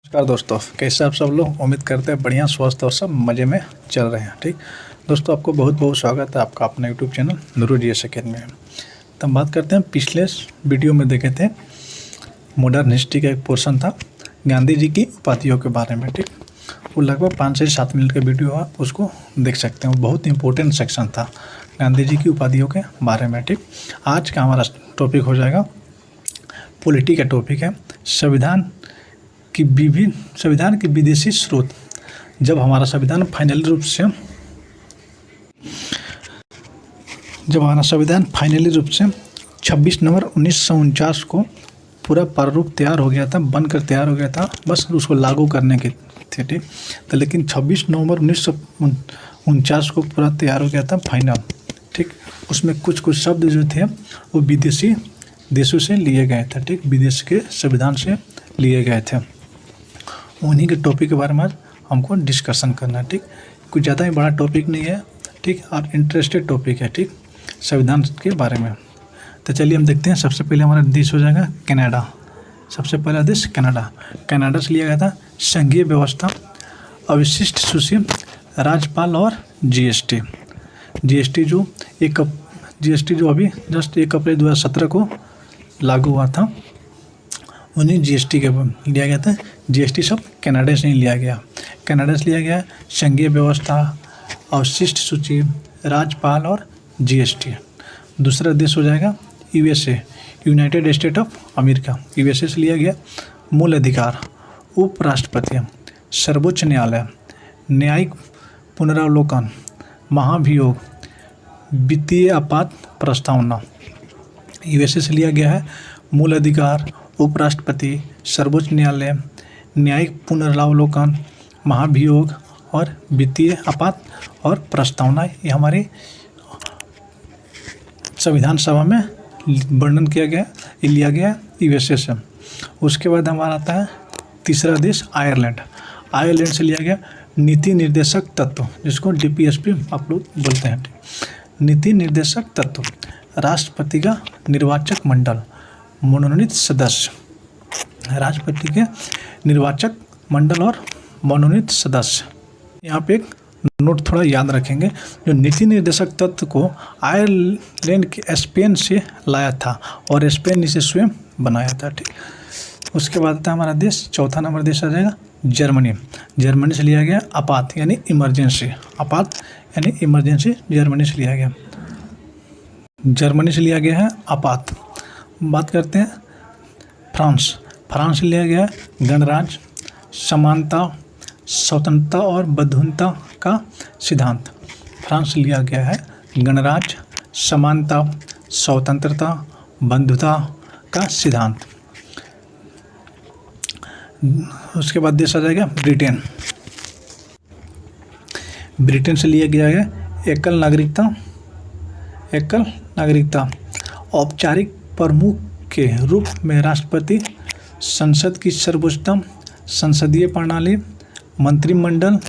नमस्कार दोस्तों, कैसे आप सब लोग। उम्मीद करते हैं बढ़िया, स्वस्थ और सब मज़े में चल रहे हैं। ठीक दोस्तों, आपको बहुत बहुत स्वागत है आपका अपना YouTube channel Noorul GS academy में। तो हम बात करते हैं, पिछले वीडियो में देखे थे मॉडर्न हिस्ट्री का एक पोर्शन था गांधी जी की उपाधियों के बारे में। ठीक, वो लगभग 5 से 7 मिनट का वीडियो है, उसको देख सकते हैं। वो बहुत इंपॉर्टेंट सेक्शन था गांधी जी की उपाधियों के बारे में। ठीक, आज का हमारा टॉपिक हो जाएगा पॉलिटी का टॉपिक है संविधान की विदेशी स्रोत। जब हमारा संविधान फाइनली रूप से 26 नवंबर 1949 को पूरा प्रारूप तैयार हो गया था, बनकर तैयार हो गया था, बस उसको लागू करने के थे। ठीक, तो लेकिन 26 नवंबर 1949 को पूरा तैयार हो गया था फाइनल। ठीक, उसमें कुछ शब्द जो थे वो विदेशी देशों से लिए गए थे। ठीक, विदेश के संविधान से लिए गए थे। उन्हीं के टॉपिक के बारे में हमको डिस्कशन करना है। ठीक, कुछ ज़्यादा ही बड़ा टॉपिक नहीं है। ठीक, और इंटरेस्टेड टॉपिक है। ठीक, संविधान के बारे में। तो चलिए हम देखते हैं। सबसे पहले हमारा देश हो जाएगा कनाडा। सबसे पहला देश कनाडा से लिया गया था संघीय व्यवस्था, अविशिष्ट सूची, राज्यपाल और जीएसटी जो अभी जस्ट 1 अप्रैल 2017 को लागू हुआ था, उन्हीं जीएसटी के लिया गया था। जीएसटी सब कनाडा से ही लिया गया। कनाडा से लिया गया संघीय व्यवस्था, अवशिष्ट सूची, राज्यपाल और जीएसटी। दूसरा देश हो जाएगा USA, United state of America. USA से लिया गया मूल अधिकार, उपराष्ट्रपति, सर्वोच्च न्यायालय, न्यायिक पुनरावलोकन, महाभियोग, वित्तीय आपात प्रस्तावना। यूएसए से लिया गया है मूल अधिकार, उपराष्ट्रपति, सर्वोच्च न्यायालय, न्यायिक पुनरावलोकन, महाभियोग और वित्तीय आपात और प्रस्तावना। ये हमारे संविधान सभा में वर्णन किया गया, लिया गया यूएसए से। उसके बाद हमारा आता है तीसरा देश आयरलैंड से लिया गया नीति निर्देशक तत्व, जिसको डीपीएसपी आप लोग बोलते हैं। नीति निर्देशक तत्व, राष्ट्रपति का निर्वाचक मंडल, मनोनीत सदस्य, राष्ट्रपति के निर्वाचक मंडल और मनोनीत सदस्य। यहाँ पे एक नोट थोड़ा याद रखेंगे, जो नीति निर्देशक तत्व को आयरलैंड के स्पेन से लाया था और स्पेन इसे स्वयं बनाया था। ठीक, उसके बाद आता है हमारा देश, चौथा नंबर देश आ जाएगा जर्मनी से लिया गया आपात यानी इमरजेंसी। जर्मनी से लिया गया है आपात। बात करते हैं फ्रांस से लिया गया गणराज्य, समानता, स्वतंत्रता और बंधुता का सिद्धांत। फ्रांस से लिया गया है गणराज्य, समानता, स्वतंत्रता, बंधुता का सिद्धांत। उसके बाद देश आ जाएगा ब्रिटेन से लिया गया है एकल नागरिकता, औपचारिक प्रमुख के रूप में राष्ट्रपति, संसद की सर्वोच्चतम संसदीय प्रणाली, मंत्रिमंडल,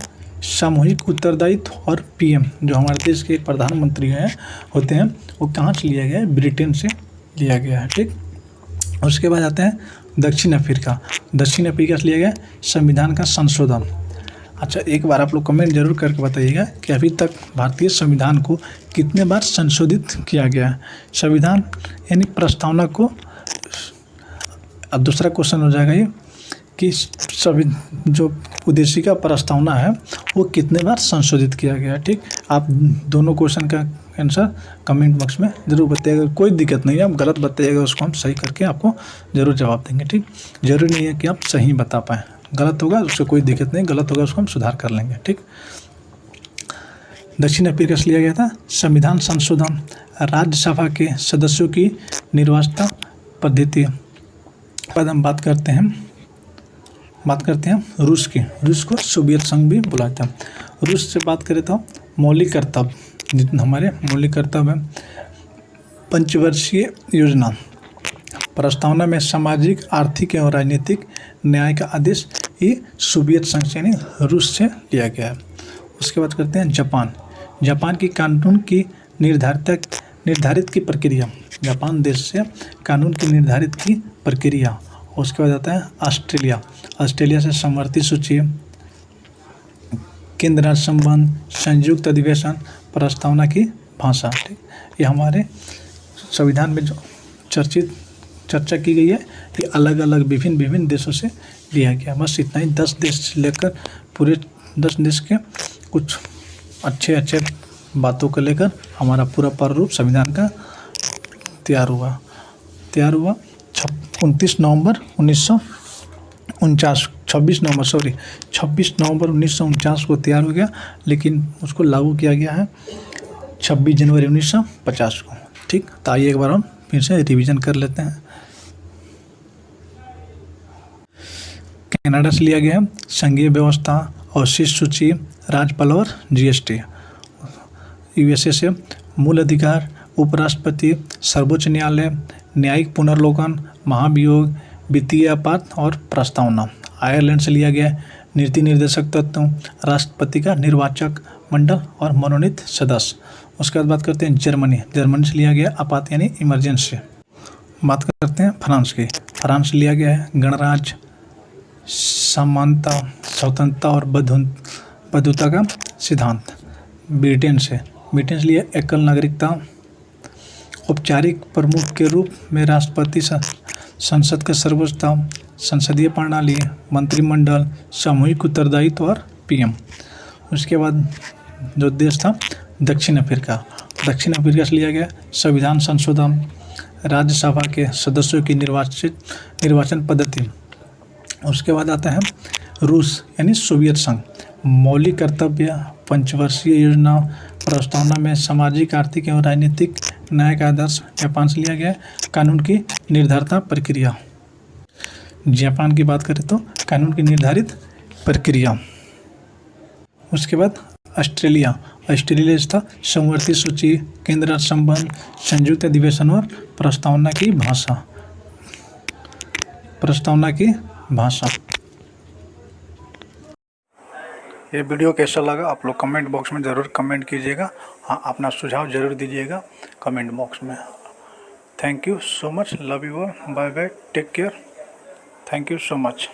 सामूहिक उत्तरदायित्व और पीएम, जो हमारे देश के प्रधानमंत्री होते हैं, वो कहाँ से लिया गया है? ब्रिटेन से लिया गया है। ठीक, उसके बाद आते हैं दक्षिण अफ्रीका से लिया गया संविधान का संशोधन। अच्छा, एक बार आप लोग कमेंट जरूर करके बताइएगा कि अभी तक भारतीय संविधान को कितने बार संशोधित किया गया है। संविधान यानी प्रस्तावना को। अब दूसरा क्वेश्चन हो जाएगा ये कि जो उद्देशिका प्रस्तावना है वो कितने बार संशोधित किया गया। ठीक, आप दोनों क्वेश्चन का आंसर कमेंट बॉक्स में ज़रूर बताइएगा। कोई दिक्कत नहीं है, आप गलत बताइएगा, उसको हम सही करके आपको ज़रूर जवाब देंगे। ठीक, जरूरी नहीं है कि आप सही बता पाएँ, गलत होगा उससे कोई दिक्कत नहीं, गलत होगा उसको हम सुधार कर लेंगे। ठीक, दक्षिण अफ्रीका से लिया गया था संविधान संशोधन, राज्यसभा के सदस्यों की निर्वाचन पद्धति। बाद हम बात करते हैं रूस को सोवियत संघ भी बुलाता है। रूस से बात करें तो मौलिक कर्तव्य, जितने हमारे मौलिक कर्तव्य हैं, पंचवर्षीय योजना, प्रस्तावना में सामाजिक, आर्थिक एवं राजनीतिक न्याय का आदेश, ये सोवियत संघ से यानी रूस से लिया गया है। उसके बाद करते हैं जापान की कानून की निर्धारित की प्रक्रिया। जापान देश से कानून की निर्धारित की प्रक्रिया उसके बाद आता है ऑस्ट्रेलिया। ऑस्ट्रेलिया से समवर्ती सूची, केंद्र राज्य संबंध, संयुक्त अधिवेशन, प्रस्तावना की भाषा। ठीक, ये हमारे संविधान में जो चर्चा की गई है ये अलग अलग विभिन्न देशों से लिया गया। बस इतना ही, 10 देश से लेकर पूरे 10 देश के कुछ अच्छे बातों को लेकर हमारा पूरा प्रारूप संविधान का तैयार हुआ 26 नवंबर 1949 को तैयार हो गया, लेकिन उसको लागू किया गया है 26 जनवरी 1950 को। ठीक, तो आइए एक बार हम फिर से रिवीजन कर लेते हैं। कनाडा से लिया गया है संघीय व्यवस्था, अवशिष्ट सूची, राज्यपाल और जीएसटी। यूएसए से मूल अधिकार, उपराष्ट्रपति, सर्वोच्च न्यायालय, न्यायिक पुनर्लोकन, महाभियोग, वित्तीय आपात और प्रस्तावना। आयरलैंड से लिया गया नीति निर्देशक तत्व, राष्ट्रपति का निर्वाचक मंडल और मनोनीत सदस्य। उसके बाद बात करते हैं जर्मनी से लिया गया आपात यानी इमरजेंसी। बात करते हैं फ्रांस की। फ्रांस से लिया गया है गणराज्य, समानता, स्वतंत्रता और बंधुता का सिद्धांत। ब्रिटेन से लिया एकल नागरिकता, औपचारिक प्रमुख के रूप में राष्ट्रपति, संसद का सर्वोच्चता, संसदीय प्रणाली, मंत्रिमंडल, सामूहिक उत्तरदायित्व और पीएम। उसके बाद जो देश था दक्षिण अफ्रीका से लिया गया संविधान संशोधन, राज्यसभा के सदस्यों की निर्वाचन पद्धति। उसके बाद आता है रूस यानी सोवियत संघ, मौलिक कर्तव्य, पंचवर्षीय योजना, प्रस्तावना में सामाजिक, आर्थिक एवं राजनीतिक न्याय का आदर्श। जापान से लिया गया कानून की निर्धारिता प्रक्रिया। जापान की बात करें तो कानून की निर्धारित प्रक्रिया। उसके बाद ऑस्ट्रेलिया था समवर्ती सूची, केंद्र राज्य संबंध, संयुक्त अधिवेशन और प्रस्तावना की भाषा। ये वीडियो कैसा लगा आप लोग कमेंट बॉक्स में ज़रूर कमेंट कीजिएगा। हाँ, अपना सुझाव ज़रूर दीजिएगा कमेंट बॉक्स में। Thank you so much, love you all, bye bye, take care, thank you so much.